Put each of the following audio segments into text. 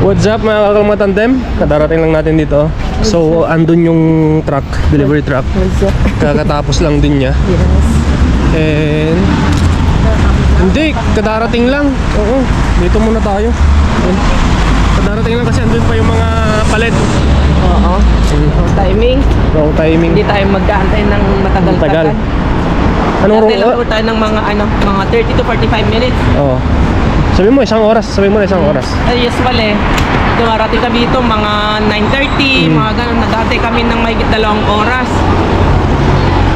What's up mga kakalmatandem? Kadarating lang natin dito. So, andun yung truck, delivery truck. Kakatapos lang din niya. And hindi, kadarating lang. Oo, dito muna tayo. Kadarating lang kasi andun pa yung mga palet. Oo. Wrong timing. Wrong timing. Hindi tayo mag-aantay ng matagal-tagal. Anong Aantay lang wrong? po tayo ng mga 30 to 45 minutes. Oo. Sabi mo isang oras. Sabi mo na isang oras. Ay, usually, dumarating kami dito mga 9:30, mga ganun. Nag-aantay kami ng mahigit 2 oras.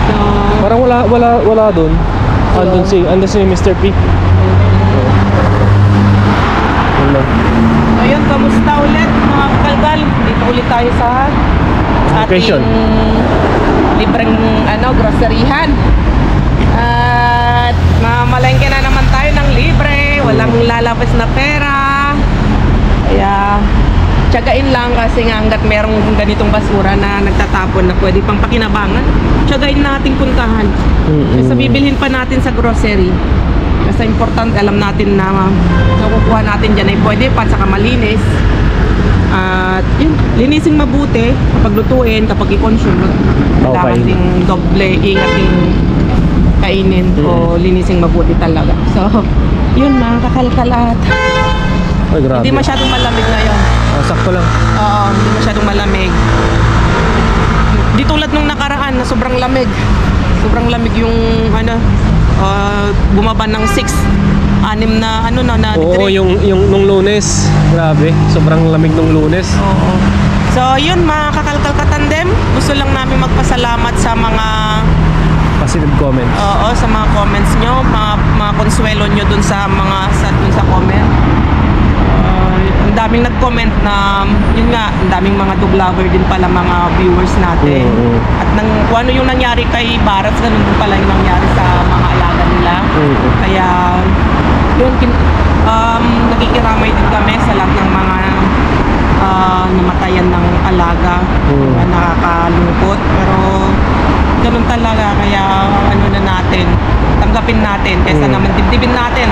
So, Parang wala doon. Andun si Mr. P. Yun lang. ayun, kamusta ulit mga kalgal? Dito ulit tayo sa Location. ating libreng groceryhan. At mamalengke na naman tayo ng libre, walang lalabas na pera. Kaya tiyagain lang kasi nga hanggat merong ganitong basura na nagtatapon na pwede pang pakinabangan, tiyagain nating puntahan. Kasi bibilhin pa natin sa grocery. Kasi important, alam natin na nakukuha natin dyan ay pwede pa saka malinis. At yun, linising mabuti kapag lutuin, kapag i-consume. Kailangan Okay. ting doble ingating kainin o linising mabuti talaga. So, yun mga kakalkalat. Ay, grabe. Hindi masyadong malamig ngayon. Sakto lang. Oo, hindi masyadong malamig. Di tulad nung nakaraan na sobrang lamig. Sobrang lamig yung bumaba ng 6 na Oo, degree. yung nung Lunes. Grabe, sobrang lamig nung Lunes. Oo. So, yun mga kakalkal katandem. Gusto lang namin magpasalamat sa mga Positive comments. sa mga comments nyo, mga konsuelo nyo dun sa comment. Ang daming nag-comment na yun nga, ang daming mga dublover din pala mga viewers natin. At kung ano yung nangyari kay Barats, ganun din pala yung nangyari sa mga alaga nila. Kaya yun, nakikiramay din kami sa lahat ng mga namatayan ng alaga. Nakakalungkot, pero ganun talaga. Kaya na natin, tanggapin natin kaysa naman dibdibin natin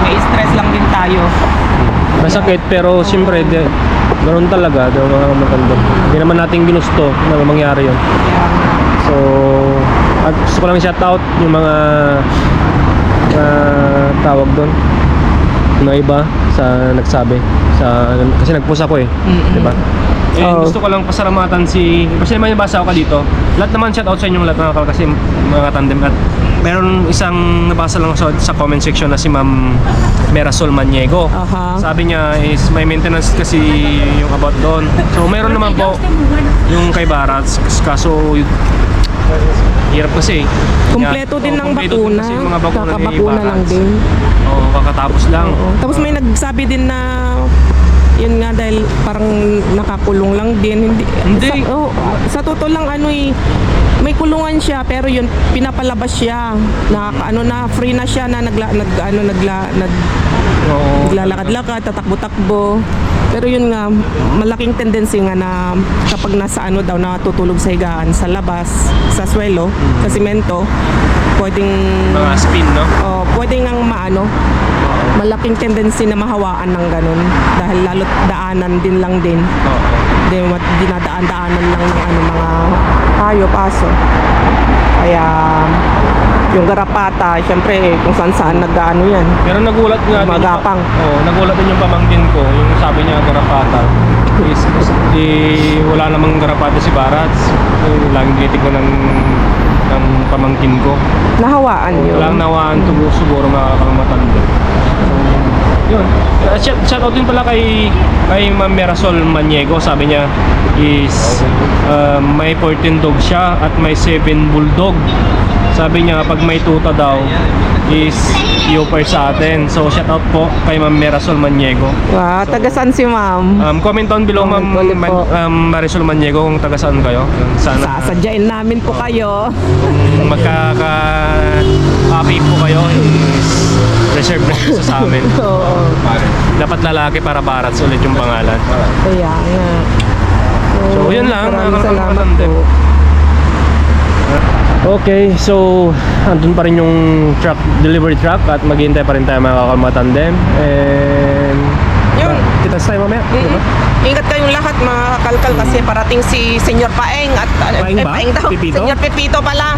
may stress lang din tayo. Masakit pero siyempre ganoon talaga daw mga matanda. Hindi naman natin ginusto na mangyari 'yon. Kaya So, at gusto ko lang shout-out yung mga tawag doon. Mga iba sa nagsabi kasi nagpost ako di ba? Gusto ko lang pasalamatan kasi may nabasa ako dito. Lahat naman shoutout sa inyong lahat kasi mga tandem at meron isang nabasa lang sa comment section na si Ma'am Merasol Maniego. Sabi niya is may maintenance kasi yung about doon. So meron naman po yung kay Barats kaso hirap kasi. kumpleto din ng kumpleto din bakuna. kasi yung mga bakuna ni Kakabakuna lang Barats. din. Kakatapos lang. Tapos may nagsabi din na yun nga dahil parang nakakulong lang din. Hindi. Sa totoo lang may kulungan siya pero yun pinapalabas siya. Na free na siya na naglalakad-lakad, tatakbo-takbo. Pero yun nga, malaking tendency nga na kapag nasa natutulog sa higaan sa labas, sa swelo, sa simento, pwedeng Mga spin, no? pwedeng ang malaking tendency na mahawaan ng ganun dahil lalo't daanan din lang din. Dinadaan-daanan lang ng mga tayo paso. Kaya yung garapata, syempre kung saan-saan yan. Pero nagulat nga din. Magapang. Nagulat din yung pamangkin ko. Yung sabi niya garapata. Wala namang garapata si Barats. Laging titignan ng pamangkin ko. Nahawaan yun. Walang nawaan siguro mga kamatanda. Yun. Shoutout din pala kay Ma'am Merasol Maniego. Sabi niya is may 14 dog siya at may 7 bulldog. Sabi niya pag may tuta daw is yopper sa atin. So shoutout po kay Ma'am Merasol Maniego. Wow, taga saan si ma'am? Comment down below Ma'am Marisol Maniego kung taga saan kayo. Sana Sasadyain namin po kayo. kung magkaka-copy po kayo is reserve na sa amin. Oo. Dapat lalaki para Barats ulit yung pangalan. Kaya nga. So yun lang. Maraming salamat po. Okay, so andun pa rin yung delivery truck at maghihintay pa rin tayo mga kakalmatandem. And Yun. kita kita-kits tayo mamaya. Diba? Ingat kayong lahat mga kakalkal kasi parating si Senyor Paeng at Paeng ba? Paeng daw. Pepito? Senyor Pepito pala.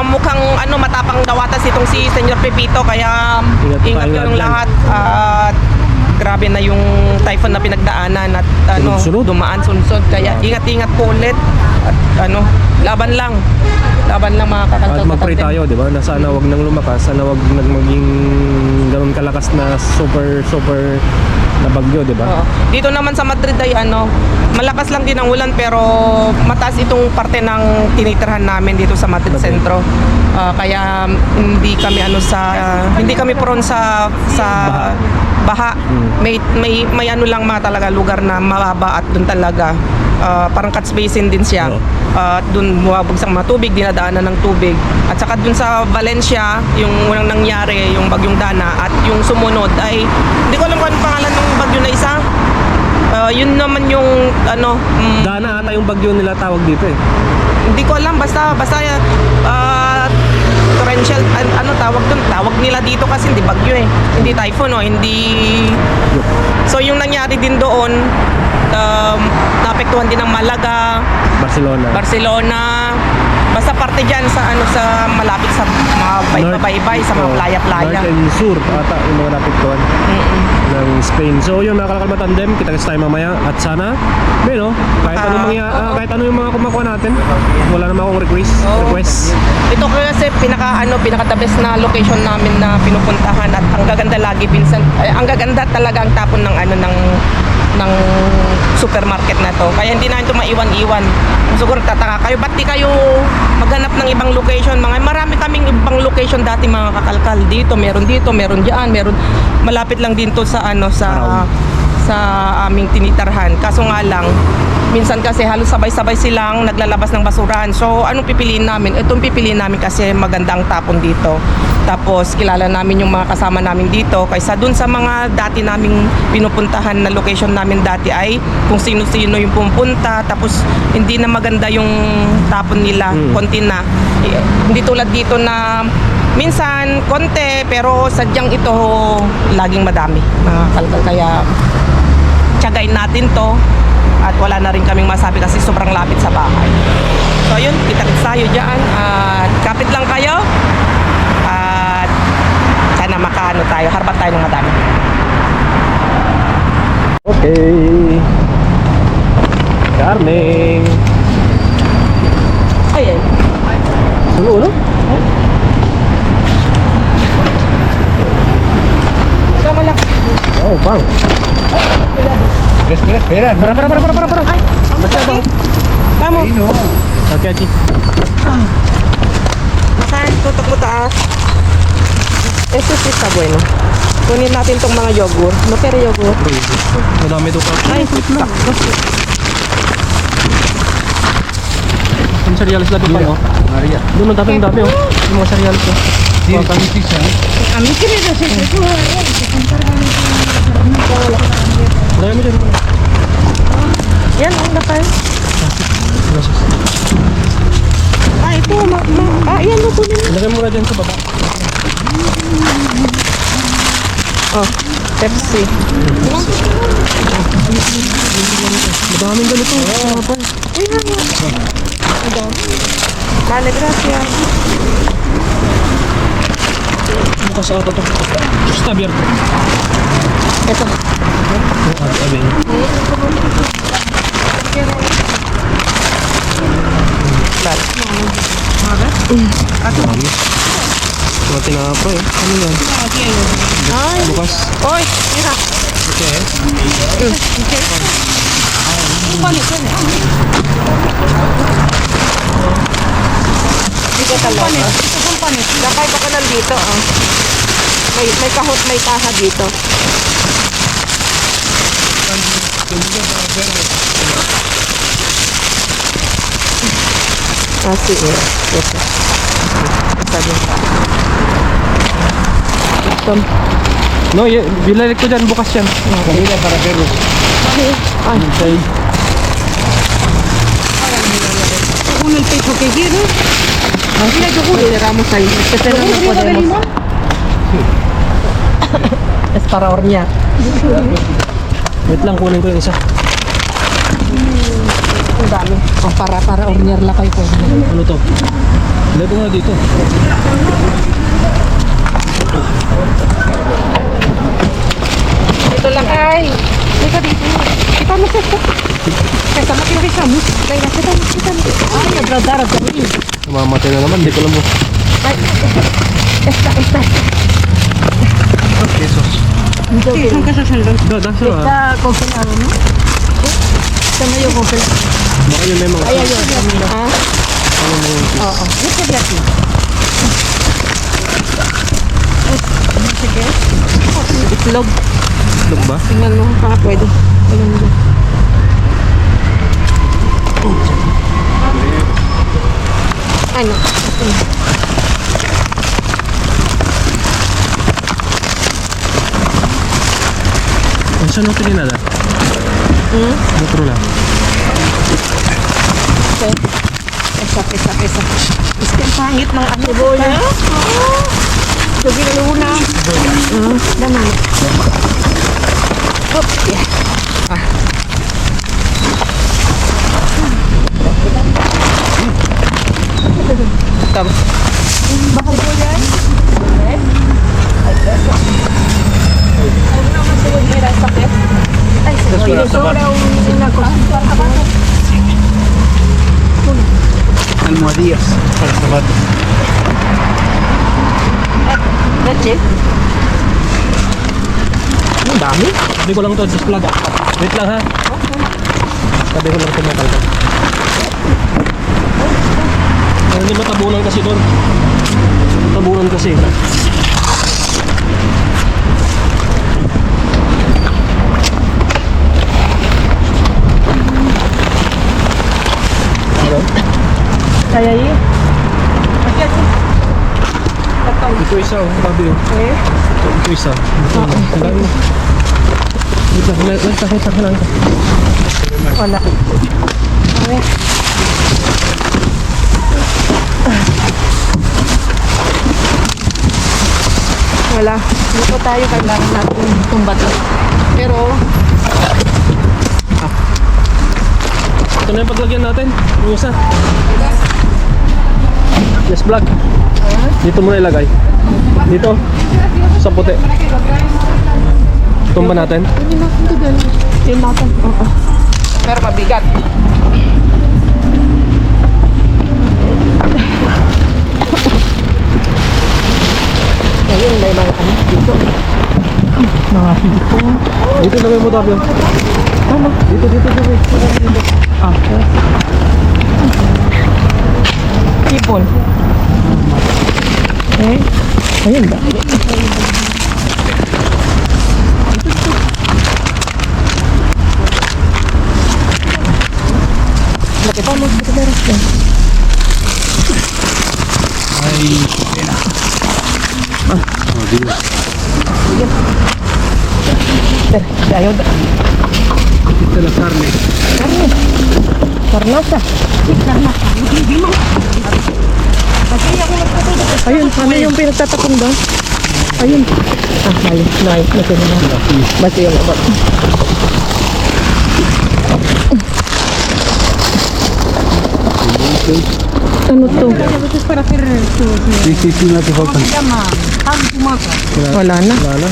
Mukhang matapang dawatas itong si Senyor Pepito kaya Ingat ingat tayo kayong lahat lahat at grabe na yung typhoon na pinagdaanan at Sunod-sunod. dumaan sunod kaya ingat-ingat po ulit at laban lang mga kakalkal. At mag-pray tayo, di ba? Na sana wag nang lumakas, sana wag nang maging ganun kalakas na super na bagyo, di ba? Oo. Dito naman sa Madrid ay malakas lang din ang ulan pero mataas itong parte ng tinitirhan namin dito sa Madrid Sentro. Kaya hindi kami prone sa baha. May lang mga talaga lugar na mababa at doon talaga parang catch basin din siya. Oo. At doon bumabagsak mga tubig, dinadaanan ng tubig. At saka doon sa Valencia, yung unang nangyari, yung bagyong Dana at yung sumunod ay hindi ko alam kung anong pangalan ng bagyo na isa. Yun naman yung Dana ata yung bagyo nila tawag dito eh. hindi ko alam basta torrential tawag nila dito kasi hindi bagyo eh. Hindi typhoon hindi. So yung nangyari din doon naapektuhan din ng Malaga, Barcelona. Basta parte diyan sa malapit sa mga baybay sa mga playa-playa. North and Sur ata yung mga napiktuhan ng Spain. So yun mga kakalkal tandem, kita-kits tayo mamaya at sana kahit ano yung mga kumakuha natin, wala naman akong request. Ito kasi pinaka the best na location namin na pinupuntahan at ang gaganda lagi pinsan ang gaganda talaga ang tapon ng supermarket na to. Kaya hindi na ito maiwan-iwan. Siguro tataka kayo, ba't di kayo maghanap ng ibang location? Marami kaming ibang location dati mga kakalkal. Dito, meron diyan, meron malapit lang din to sa sa aming tinitarhan. Kaso nga lang, minsan kasi halos sabay-sabay silang naglalabas ng basurahan. So, anong pipiliin namin? Itong pipiliin namin kasi magandang tapon dito. Tapos, kilala namin yung mga kasama namin dito. Kaysa dun sa mga dati naming pinupuntahan na location namin dati ay kung sino-sino yung pumunta. Tapos, hindi na maganda yung tapon nila. Konti na. Hindi tulad dito na minsan, konti, pero sadyang ito laging madami. Mga kalkal. Kaya, tiyagain natin to. At wala na rin kaming masabi kasi sobrang lapit sa bahay. So yun, kita-kits tayo dyan. At kapit lang kayo. At sana harbat tayo ng madami. Okay. Darling. Ay. Ulo? Sama lang. Oh, bang. Espera. Para. Ay, masyado. Vamos. Okay, Achi. Saan? Tutok mo taas. Ito sí está bueno. Kunin natin tong mga yogurt. No pero yogurt. Madami ito pa. Ay, wait lang. Yung cereals natin pa, oh. Maria. Doon ang dami, oh. Yung mga cereals, oh. Tiene pizza. A mí que me lo sé. Dami mo dyan. Yan, ang lakay. Gracias. Ito. Yan, mo kunin. Ilagay mo na dyan sa baba. Oh, Pepsi. Madaming ganito. Vale, gracias. Bukas ata to. Está abierto. Ito. Abi. Mga tinapa eh. Ano yan? Ay. Bukas. Oy, mira. Okay. Dito talaga. Kahit ako nandito, oh. May kahot, may kaha dito. Sige. Ito. Ito din. Ito. No, bilalik ko dyan. Bukas yan. Comida para perros. Ay. Okay. Según el peso que quiero. Mira, yogur. Cerramos ahí. Este no lo podemos. Es para hornear. Wait lang, kunin ko yung isa. Ang dami. Oh, para order lang kayo po. Ano to? Lego nga dito. Ito lang ay. Dito dito. Kita mo sa ito. Kaya matindi siya mo. Kaya kita mo. Ay, nagdadarag kami. Namamatay na naman, di ko alam mo. Ay, esta. Pesos. Sí, son casas en los. Da, siya ah. Está congelado, ¿no? Está medio congelado. Baka yun may mga Ay, ayun. Ah? Oo. Ito di aquí. No sé qué es. Itlog. Itlog ba? Tingnan mo, baka pwede. Tingnan mo. Ano? Saan nung pininala? Metro lang. Okay. Pesa. Es que ang pangit ng ano. Cebolla? Oo. Sabi na luna. Dama. Hop. Yeah. Tama. Baka po yan? Ay, peso. Ay, naman siguro nila sakit. Ay, siguro. Sobra una cosa. Almohadillas para zapatos. That's it. Ang dami. Sabi ko lang to, just plug. Wait lang ha. Sabi ko lang ito metal ko. Hindi matabunan kasi doon. Tabunan kasi. Hello? Kaya yun. Ito isa oh, sabi oh. Eh? Ito isa. Ito na. Ang dami. Wait lang. Wala. Okay. Wala. Dito tayo kailangan natin itong bato. Pero, Ito na yung paglagyan natin. Yung isa. Yes, vlog. Dito muna ilagay. Dito. Sa puti. Tumba natin. hindi natin ito ganun. Yung natin. Oo. Pero mabigat. Ayun, may mga ano dito. Mga hito. Dito lagay mo tabi. Ano? Dito. Ah. Ipon. Eh? Ayun ba? Laki pa mo sa beres yan. Ay, pena. Oh, Dios. Ayaw da. Ito la carne. Karne. Karnasa. Karnasa. Hindi mo. Ayun, ano yung pinagtatakong doon? Ayun. Ah, ayun. Nice. Laki na na. Basta yung abot. Ano to? Sí, no te faltan. Wala na. Wala.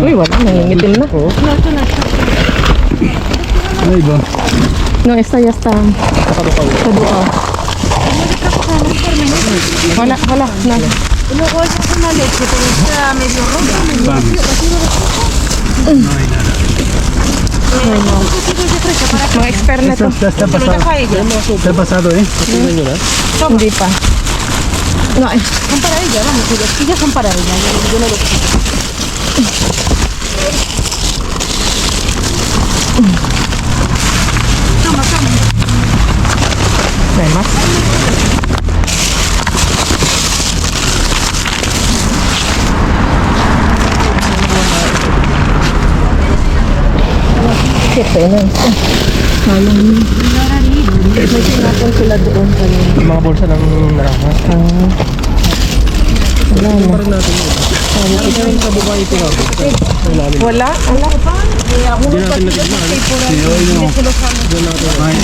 Uy, wala. Nangingitim na. Oo. Ahí va. No, esta ya está. Kadukaw. Kadukaw. Wala. Nada. Vamos. No hay nada. Mga expert na to. Está pasado. Está pasado, Tingnan nyo na. Hindi pa. No, son para ella, vamos. Las sillas son para ella. Yo no lo quito. ¿No hay más? Qué pena. Sayang. May sinapon sila doon kanina. Yung mga bulsa ng narama. Wala na. Parang natin yun. sa baba ito na. Wala? Wala pa? Hindi natin natignan.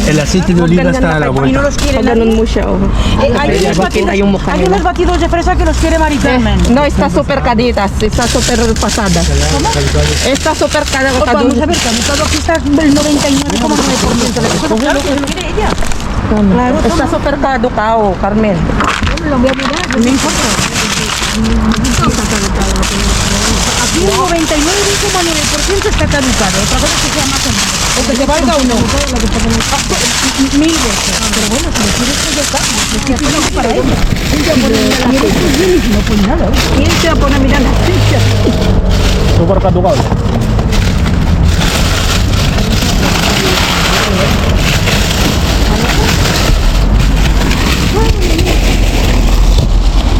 El aceite de oliva está a la vuelta. Pag ganun mo siya, oh. Bakit na yung mukha Hay nila? unos batidos de fresa que los quiere Mari Carmen. No, está super caditas, está super pasada. Está super Vamos a caditas. ver, todo aquí está el 99,9% de personas. Claro, mire ella. Claro, Está super caducao, Carmen. lo voy a mirar, no me importa. Aquí el 99,9% está caducado. Otra cosa es que sea más o menos. O que se valga o no. Mil veces. Pero bueno, si lo quieres pues ya está. Es que es algo para ella. ¿Quién te va a poner a mirar las fichas? No, pues nada. ¿Quién te va a poner a mirar las fichas? Super kadukaw.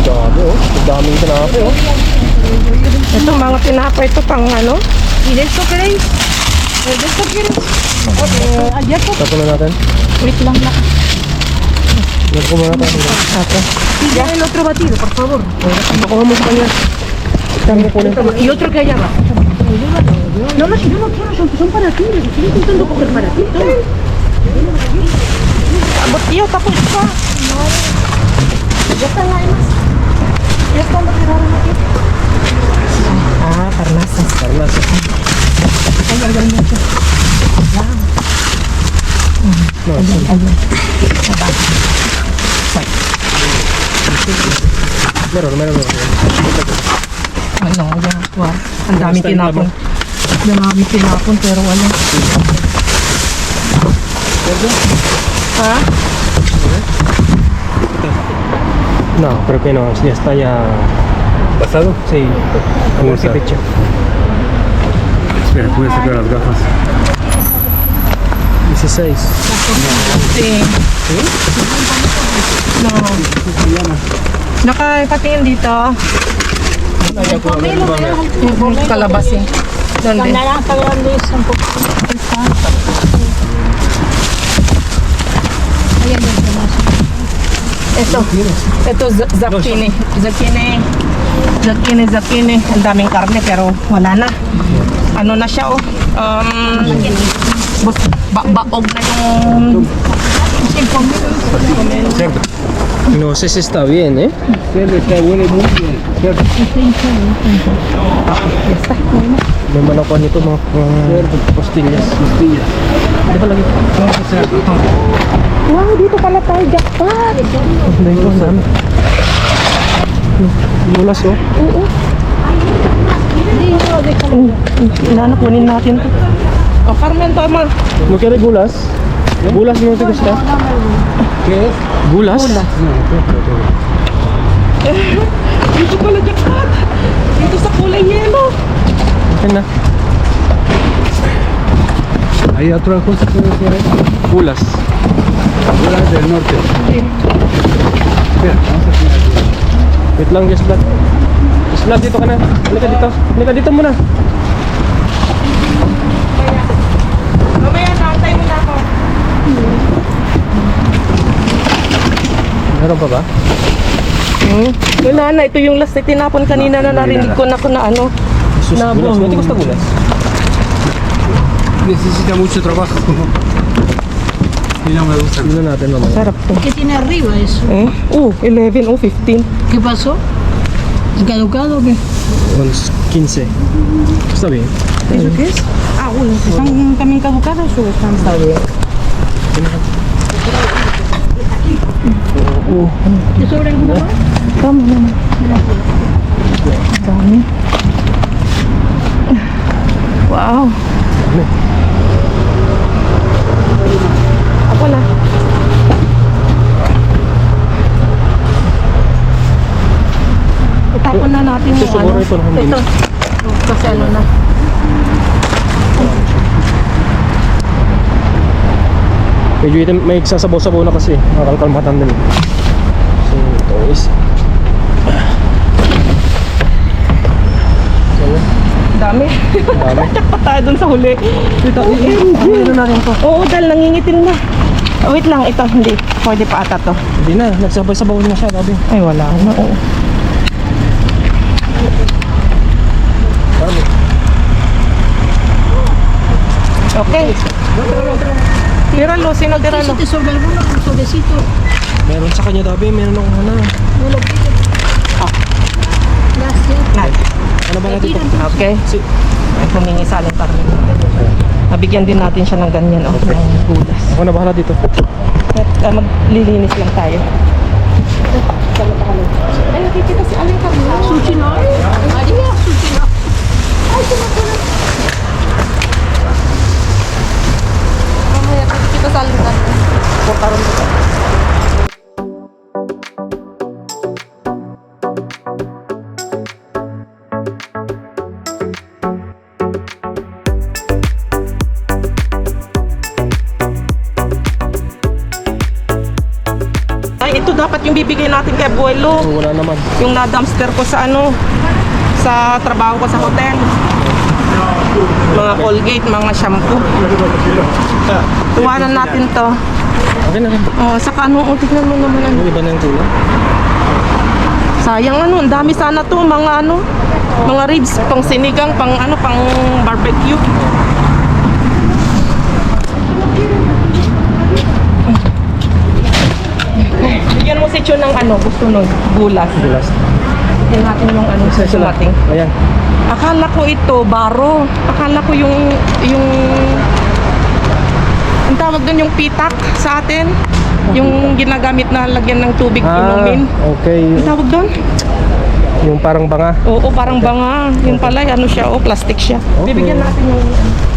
Dami oh. Daming tinapay oh. Ito mga tinapay ito pang ano? ¿Y de esto queréis? ¿De esto quieres? Allá está. Tapos na natin. Wait lang lang. Yan ko muna tayo. Y ya el otro batido, por favor. Pakuha mo sa kanya. Dami ko Y otro que allá va. No, no, si yo no quiero, son para ti. Les estoy intentando coger para ti. Abot iyo, tapos pa. Ya están ahí más. Ya están retirados aquí. Ah, karnasas. Karnas. Meron. Ano, yan. Wow. Ang dami tinapon. Ang dami tinapon, pero ano. Ha? No, pero que no, ya está ya pasado. Sí, como se fecha. Espera, voy a sacar las gafas. 16. Sí. No. Nakapatingin dito. Kalabasi. Donde? Naranja grande es un poco. Ito zucchini. Zucchini. Ang daming karne pero wala na. Ano na siya oh. Baog na yung... Cerdo. No sé si está bien, ¿eh? Cerdo está huele muy bien. Cerdo. May manakuha nito mga pastillas. Costillas. Di ba lagi? Wow, dito pala tayo. Jackpot! Hindi ko saan. Lulas oh. Inanak, kunin natin to. Oh, Carmen, tama. ¿No quiere gulas? ¿Gulas no te gusta? ¿Qué es? ¿Gulas? Dito pala jackpot. Dito sa kulay yellow. Okay na. ¿Hay otra cosa que decir ahí? Gulas. Hola del norte. Espera, vamos a tirar. Wait lang, just blood. Just blood, dito ka na. Halika dito. Halika dito muna. Mamaya, naantay mo na ako. Meron pa ba? Wala na, ito yung last na tinapon kanina na narinig ko na ano. Sus, gulas. No te gusta gulas? Necesita mucho trabajo. Y no me gusta. Tignan natin mamaya. Sarap to. ¿Qué tiene arriba eso? 11, 15. ¿Qué pasó? ¿Caducado o qué? 15. Está bien. ¿Eso qué es? Ah, bueno, ¿están también caducados o están? Está bien. ¿Te sobra alguna más? Tama naman. Dami. Wow. Ako na. Itapon na natin Ito yung siguro ito na hindi. Ito. Kasi ano na. Medyo ito may sasabaw-sabaw na kasi. Nakakalkalmatan din. So, ito is. Dami. Dami. Jackpot tayo dun sa huli. Ito, ano natin to? Oo, dahil nangingitil na. Oh, wait lang, ito hindi. Pwede pa ata to. Hindi na, nagsabay-sabaw na siya, gabi. Ay, wala na. Oo. Okay. Tíralo, sino tíralo? Te sobra alguno, un sobrecito. Meron sa kanya dabi, meron akong ano. No lo pides. Gracias. Ano ba natin ito? Okay. Ay, humingi sa aling Carmen. Nabigyan din natin siya ng ganyan, ng gulas. Ako na bahala dito. At maglilinis lang tayo. Ay, nakikita si aling Carmen. Sushi no? Maria, sushi no. Ay, sumakulat. Mamaya, nakikita sa aling Carmen. Karon dito. Ay, ito dapat yung bibigay natin kay Abuelo. So, wala naman. Yung na-dumpster ko sa sa trabaho ko sa hotel. Mga Colgate, mga shampoo. Tuwanan natin to. Okay na rin. Oh, saka tignan mo naman Yung iba na yung kulay. Sayang ang dami sana to, mga mga ribs, pang sinigang, pang pang barbecue. Bigyan mo si Chon ng gusto nun, bulas. Bulas. Bigyan natin yung gusto natin. Ayan. Akala ko ito, baro. Akala ko yung ang tawag doon yung pitak sa atin. Yung ginagamit na lagyan ng tubig inumin. Okay. Ang tawag doon? Yung parang banga. Oo, parang banga. Yung pala, siya, plastic siya. Okay. Bibigyan natin yung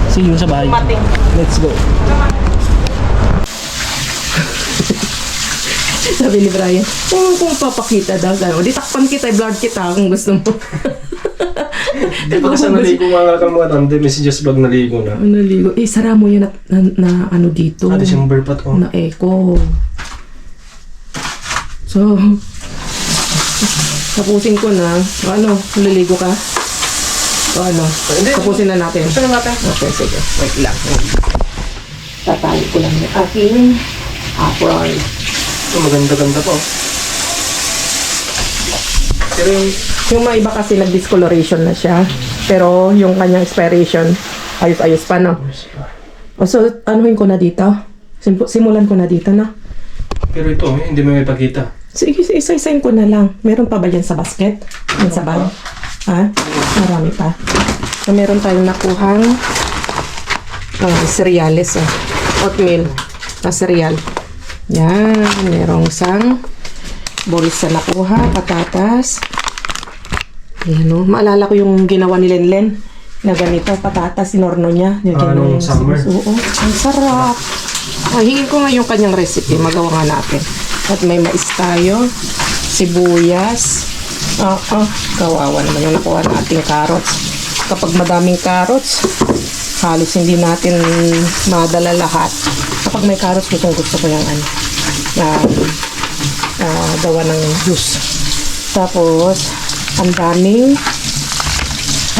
See you sa bahay. mating. Let's go. Sabi ni Brian, kung papakita daw, di takpan kita, blurred kita kung gusto mo. Di ba kasi naligo mga kalmuatan? Hindi, messages vlog naligo na. Naligo. Sara mo yun na dito. Ate siyang berpat ko. Na echo. So, tapusin ko na. Naliligo ka? O tapusin na natin. Gusto na natin. Okay, sige. Wait lang. Tatali ko lang yung aking apron. Ito maganda-ganda po. Pero Yung mga iba kasi nag-discoloration na siya. Pero yung kanyang expiration, ayos-ayos pa, no? So, anuhin ko na dito. Simulan ko na dito, no? Pero ito, hindi mo may pagkita. Sige, isa-isayin ko na lang. Meron pa ba dyan sa basket? Yan sa bag? Ha? Marami pa. So, meron tayong nakuhang cereales, oatmeal na cereal. Yan. Merong isang bolis na nakuha, patatas. Ayan, maalala ko yung ginawa ni Lenlen na ganito, patatas, sinorno niya. Nung summer. Oo, ang sarap. Hingin ko nga yung kanyang recipe, magawa nga natin. At may mais tayo, sibuyas. Kawawa naman yung nakuha nating carrots. Kapag madaming carrots, halos hindi natin madala lahat. Kapag may carrots, gusto ko yung gawa ng juice. Tapos, ang daming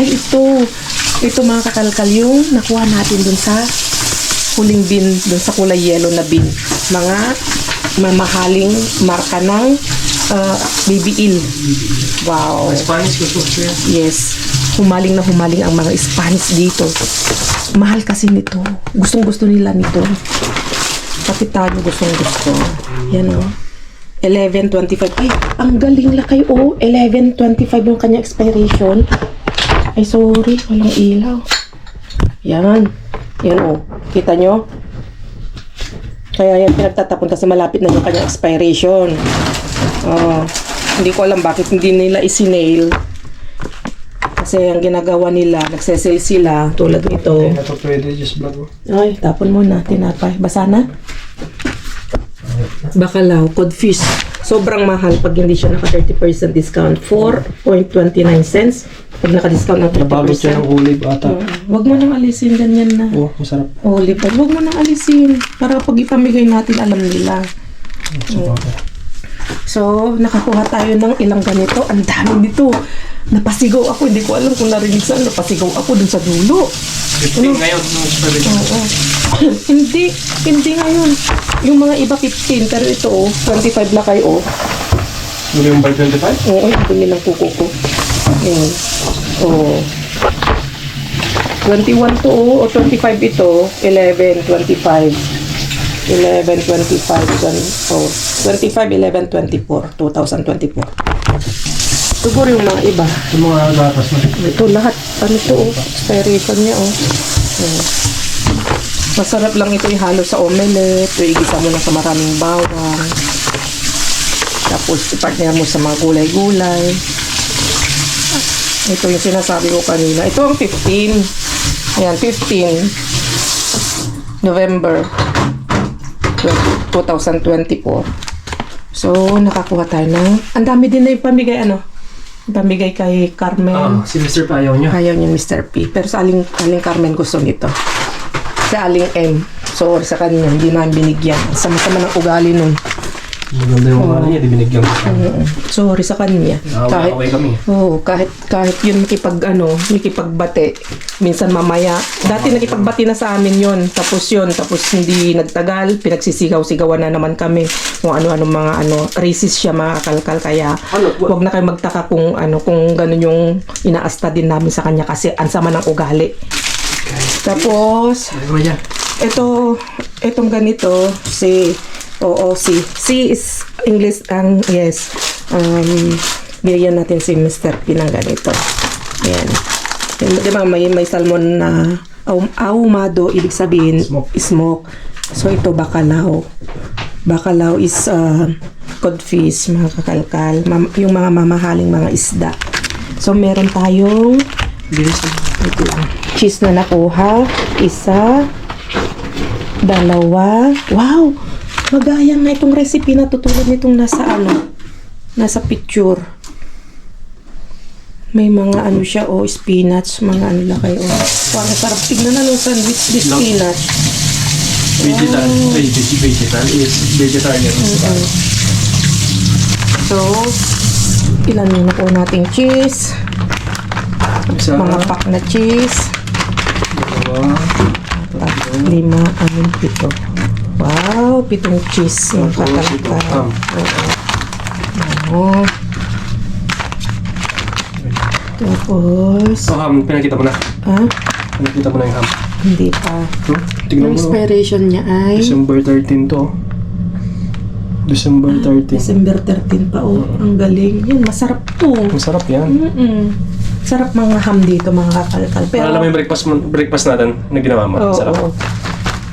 ito mga kakalkal yung nakuha natin dun sa huling bin, dun sa kulay yellow na bin. Mga mamahaling marka ng BBL. Wow. Spanish gusto ko yan. Yes. Humaling na humaling ang mga Spanish dito. Mahal kasi nito. Gustong-gusto nila nito. Pati tayo gustong-gusto. Yan o. 11.25. Ay, ang galing lakay. 11.25 yung kanya expiration. Ay, sorry. Walang ilaw. Yan. Yan o. Kita nyo? Kaya yan pinagtatapon kasi malapit na yung kanya expiration. Hindi ko alam bakit hindi nila isinail. Kasi ang ginagawa nila, nagsesale sila tulad nito. Ito pwede, just vlog mo. Ay, tapon muna. Tinapay. Basa na? Bacalao, codfish. Sobrang mahal pag hindi siya naka 30% discount. 4.29 cents. Pag naka-discount ng 30%. Nabalot siya ng olive ata. Wag mo nang alisin, ganyan na. Masarap. Olive. Wag mo nang alisin. Para pag ipamigay natin, alam nila. So, nakakuha tayo ng ilang ganito. Ang dami nito. Napasigaw ako. Hindi ko alam kung narinig saan. Napasigaw ako dun sa dulo. 15 ngayon. Oo. Hindi ngayon. Yung mga iba 15, pero ito 25 na kayo. Muli yung by 25? Oo, ito nilang kuko ko. Ayan. Oo. 21 to o 25 ito, 11, 25. 11, 25, 24. 25, 11, 24, 2024. Siguro yung mga iba. Yung mga gatas na. Ito lahat, ano to expiration niya Masarap lang ito ihalo sa omelette, o igisa mo lang sa maraming bawang. Tapos ipartner mo sa mga gulay-gulay. Ito yung sinasabi ko kanina. Ito ang 15. Ayan, 15 November 2024. So, nakakuha tayo ng... Ang dami din na yung pamigay, pamigay kay Carmen. Si Mr. pa ayaw niya. Ayaw niya Mr. P. Pero sa Aling Carmen gusto nito. Sa Aling M. So, sa kanya, hindi namin binigyan. Sama-sama ng ugali nun. Maganda yung mga niya, di binigyan ko. Sorry sa kanya. Away kami. Kahit yun makipagbate. Minsan mamaya. Dati nakipagbati na sa amin yun. Tapos hindi nagtagal. Pinagsisigaw-sigawan na naman kami. Kung ano-ano mga racist siya mga kalkal. Kaya huwag na kayo magtaka kung ganun yung inaasta din namin sa kanya. Kasi ansama ng ugali. Tapos, itong ganito, C is English ang yes. Bigyan natin si Mr. P ng ganito. Ayan. Di ba may salmon na ahumado, ibig sabihin smoke. So ito bacalao. Bacalao is codfish, mga kakalkal, yung mga mamahaling mga isda. So meron tayong cheese na nakuha, isa, dalawa. Wow! Magaya nga itong recipe na tutulad nitong nasa picture. May mga siya spinach, mga lang kayo. Parang sarap tignan na nung sandwich with spinach. Vegetarian. So, ilan yung nakuha nating cheese? Mga pack na cheese. 5, 6, 7. Wow, 7 cheese ng kakalkal. Tapos... ham, pinakita mo na. Ha? Pinakita mo na yung ham. Hindi pa. Tignan Yung mo. expiration niya ay... December 13 to. December 13. December 13 pa. Ang galing. Yan, masarap to. Masarap yan. Sarap mga ham dito, mga kakalkal. Pero... Alam mo yung breakfast natin na ginawa mo. Sarap.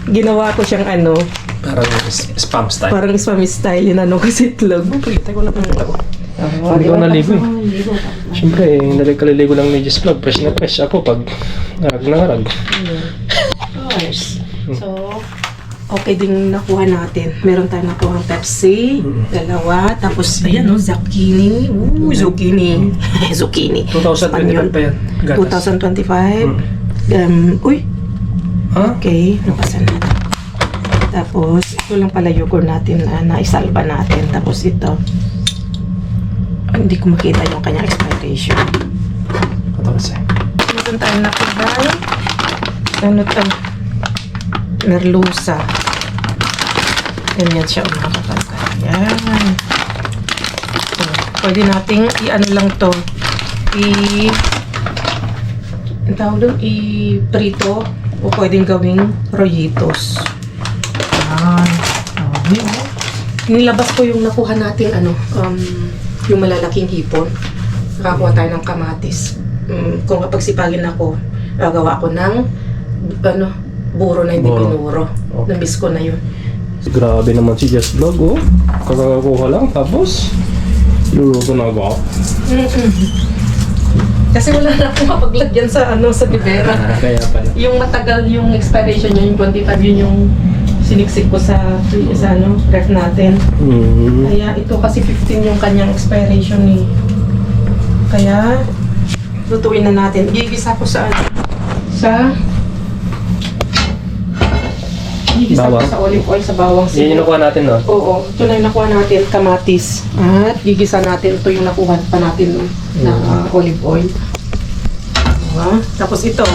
Ginawa ko siyang Parang spam style. parang spam style yun kasi itlog. Hindi ko naligo eh. Siyempre, kaliligo lang ni Jess Vlog. Fresh na fresh. Ako pag narag na narag. So, okay din nakuha natin. Meron tayong nakuha ng Pepsi, dalawa. Tapos, ayan zucchini. Zucchini. Zucchini. 2025 pa yan. Gatas. 2025. Uy! Okay, napasa natin. Tapos, ito lang pala yogurt natin na naisalba natin. Tapos ito. Hindi ko makita yung kanyang expiration. Meron tayo nakubay. Merluza. Ganyan siya umakakalkal. Yan. Pwede nating lang to. I-prito o pwedeng gawing rollitos. Nilabas ko yung nakuha natin yung malalaking hipon. Nakakuha tayo ng kamatis. Kung kapag sipagin ako, gagawa ko ng buro na hindi pinuro. Nabis ko na yun. Grabe naman si Jess Vlog, oh. Kakakuha lang, tapos luluto na ako. Kasi wala na akong mapaglagyan sa bibera. Kaya pala. Yung matagal yung expiration niya, yung 25, yun yung siniksik ko sa ref natin. Kaya ito kasi 15 yung kanyang expiration eh. Kaya lutuin na natin. Igigisa ko sa Bawang? Sa olive oil, sa bawang Yan yung nakuha natin, no? Oo, ito na yung nakuha natin, kamatis. At gigisa natin, ito yung nakuha pa natin na olive oil. Tapos ito,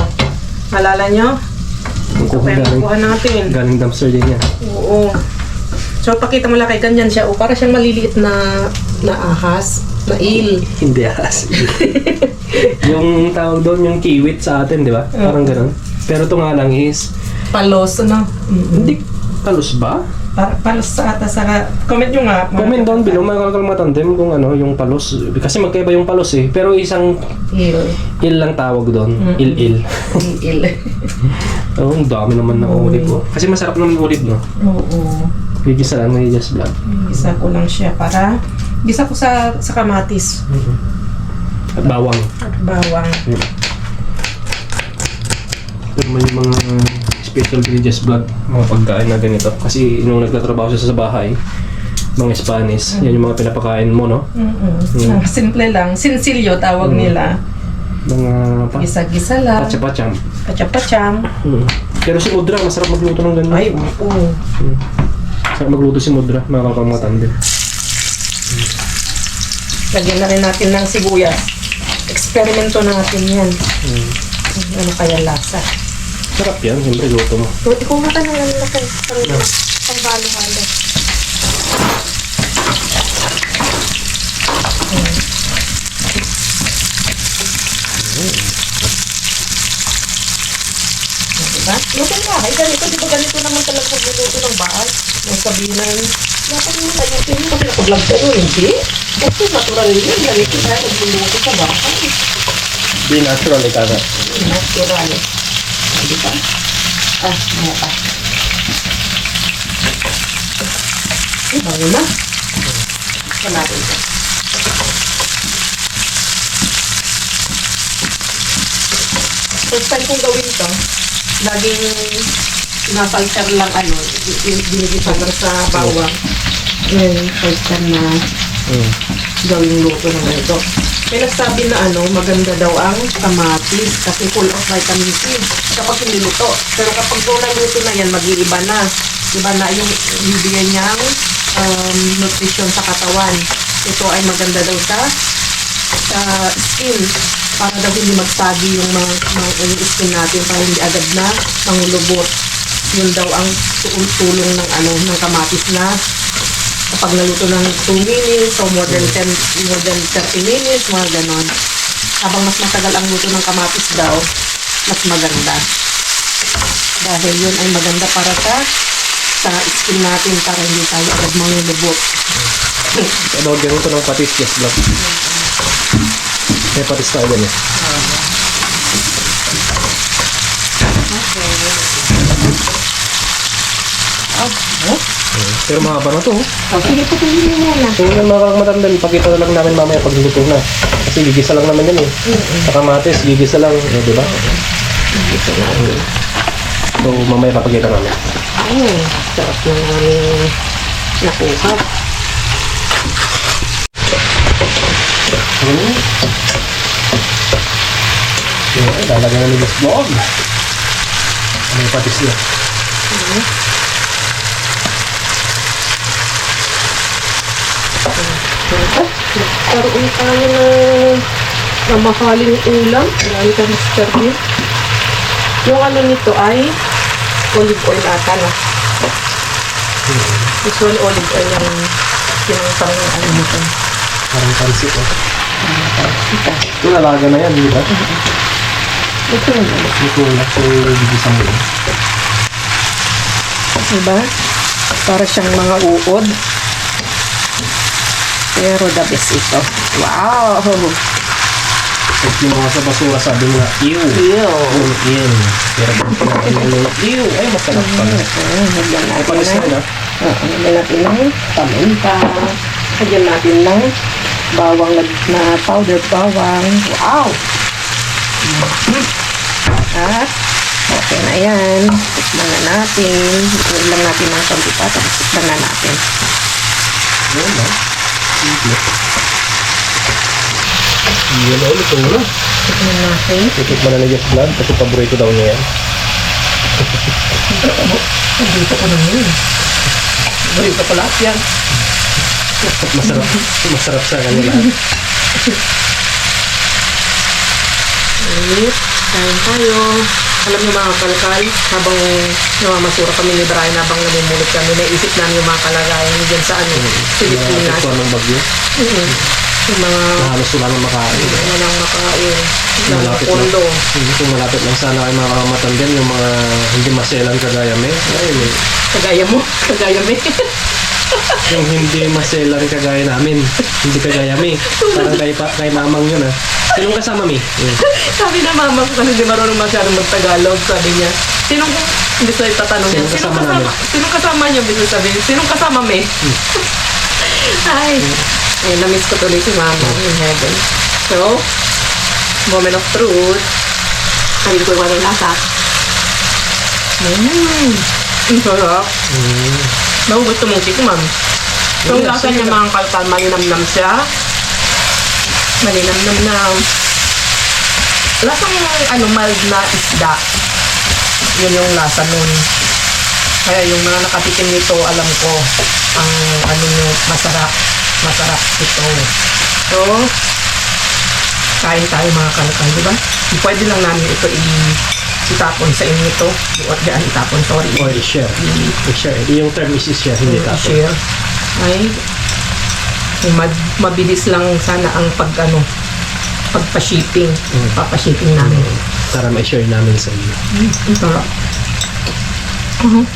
malala nyo? Ito pa yung nakuha natin. Galing dumpster din yan. Oo. So, pakita mo lang kay ganyan siya. Para siyang maliliit na ahas, na eel. Hindi ahas. Yung tawag doon, yung kiwit sa atin, di ba? Parang ganun. Pero ito nga lang is, Palos, no? hindi palos ba? Palos sa ata sa... Comment nyo nga. Comment down below, mga kalmatandem kung ano, yung palos. Kasi magkaiba yung palos eh. Pero isang il lang tawag doon. Il. Il. Oh, ang dami naman na olive oh. Kasi masarap naman olive, no? Oo. Gigisa lang, may just vlog. Gisa ko lang siya para... Gisa ko sa kamatis. At bawang. At bawang. Pero may mga special religious vlog, mga pagkain na ganito. Kasi nung nagtatrabaho siya sa bahay, mga Spanish, yan yung mga pinapakain mo, no? Simple lang. Sinsilyo tawag nila. Mga Gisa-gisa lang. pachapacham. Pacham-pacham. Pero si Mudra, masarap magluto ng ganyan. Ay, oo. Masarap magluto si Mudra, mga kakamatan din. Lagyan na rin natin ng sibuyas. Eksperimento natin yan. Ano kaya lasa? Sarap yan, siyempre luto mo. So, ikaw nga ka na lang laki. Pang-balo-halo. Diba? Luto nga. Ay, ganito. Diba ganito naman talaga magluluto ng baal? Yung sabihin na yun, dapat mo ayusin mo kasi nakablog kayo, hindi? Kasi natural yun. Ganito na nagluluto sa bahay. Be natural, ikaga. Natural. Di ba? Ah, ano pa? Bango na. Panalo ito. First time kong gawin to, laging na-filter lang binigisa lang sa bawang. Ngayon, first time na gawing luto ng ganito. May nagsabi na maganda daw ang kamatis kasi full of vitamin C kapag niluto. Pero kapag naluto na yan, mag-iiba na. Iba na yung bibigyan niyang nutrition sa katawan. Ito ay maganda daw sa skin para daw hindi magsagi yung yung skin natin para hindi agad na mangulubot. Yun daw ang tulong ng kamatis na kapag naluto ng 2 minutes o more than 30 minutes, mga ganon. Habang mas matagal ang luto ng kamatis daw, mas maganda. Dahil yun ay maganda para sa skin natin para hindi tayo agad mangulubot. Ano, ganito ng patis, just vlog. May patis tayo ganyan. Pero mahaba na to. Sige, patuloy mo muna. So yun mga kakamatandem, ipakita na lang namin mamaya pag luto na. Kasi gigisa lang naman yan eh. Sa kamatis, gigisa lang. Di ba? So mamaya papakita namin. Sarap yung aming nakuha. Okay, lalagyan na ni Just Vlog. Ano yung patis niya? Karoon tayo ng mahaling ulam. Marami ka, Mr. Bean. Yung nito ay olive oil ata, no? Usually olive oil yung pinang nito. Parang pansit oh. Ito lalaga na yan, di ba? Ito yung ulit. Ito na, so gigisa mo lang. Diba? Para siyang mga uod. Pero the best ito. Wow! At yung mga sa basura sabi nga, ew! Ew! Pero kung pinain mo yung ew, ay masarap pala. Lagyan Ay, natin panis na na. lagyan natin ng paminta. Lagyan natin ng bawang na powder bawang. Wow! At okay na yan. Tikman na natin. Tikman lang natin ng konti pa. Tapos tikman na natin. Yun na. Simple. Yun na ulit, ito na. Tikman natin. Titikman na ni Just Vlog kasi paborito daw niya yan. Dito ko naman yun. Dito ko lahat yan. At masarap sa kanya lahat. Ulit. Kain tayo. Alam niyo mga kalkal, habang namamasura kami ni Brian, habang namumulit kami, naisip namin yung mga kalagayan dyan sa Pilipinas. Ito ng bagyo. Yung mga Halos wala nang makain. walang makain. Yung Malapit lang. kondo. Kung malapit lang sana kayo mga kamatan din, yung mga hindi maselan kagaya me. Ayun eh. Kagaya mo. Kagaya mo. Yung hindi maselan kagaya namin. Hindi kagaya me. Parang kay mamang yun ah. Sinong kasama me? Sabi na mama ko kasi di marunong masyadong mag-Tagalog. Sabi niya, sinong gusto itatanong niya? Sinong kasama namin? Sinong kasama niya? Gusto sabihin, sinong kasama me? Ay, ay, na-miss ko tuloy si mama in heaven. So, moment of truth. Sabi ko yung walang lasa. Ang sarap. Bago gusto mong tikman. So, ang lasa niya mga kalkal, malinamnam siya. Malinamnam na lasang mild na isda. Yun yung lasa nun. Kaya yung mga nakatikim nito, alam ko, ang masarap. Masarap ito. So, kain tayo mga kalkal, di ba? Pwede lang namin ito itapon sa inyo ito. O dyan, itapon, sorry. Or i-share. I-share. Yung term is i-share, hindi tapos. I-share. Ay, mabilis lang sana ang pagpa-shipping. Papa-shipping namin. Para ma-share namin sa inyo. Ang sarap.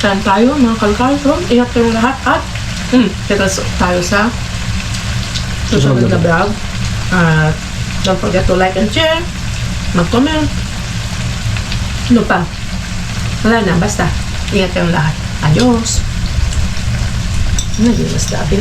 Saan tayo mga kalkal? So, ingat kayong lahat at kita tayo sa susunod na vlog. At don't forget to like and share, mag-comment. Ano pa? Wala na, basta ingat kayong lahat. Adios! Ano yun, mas dapit?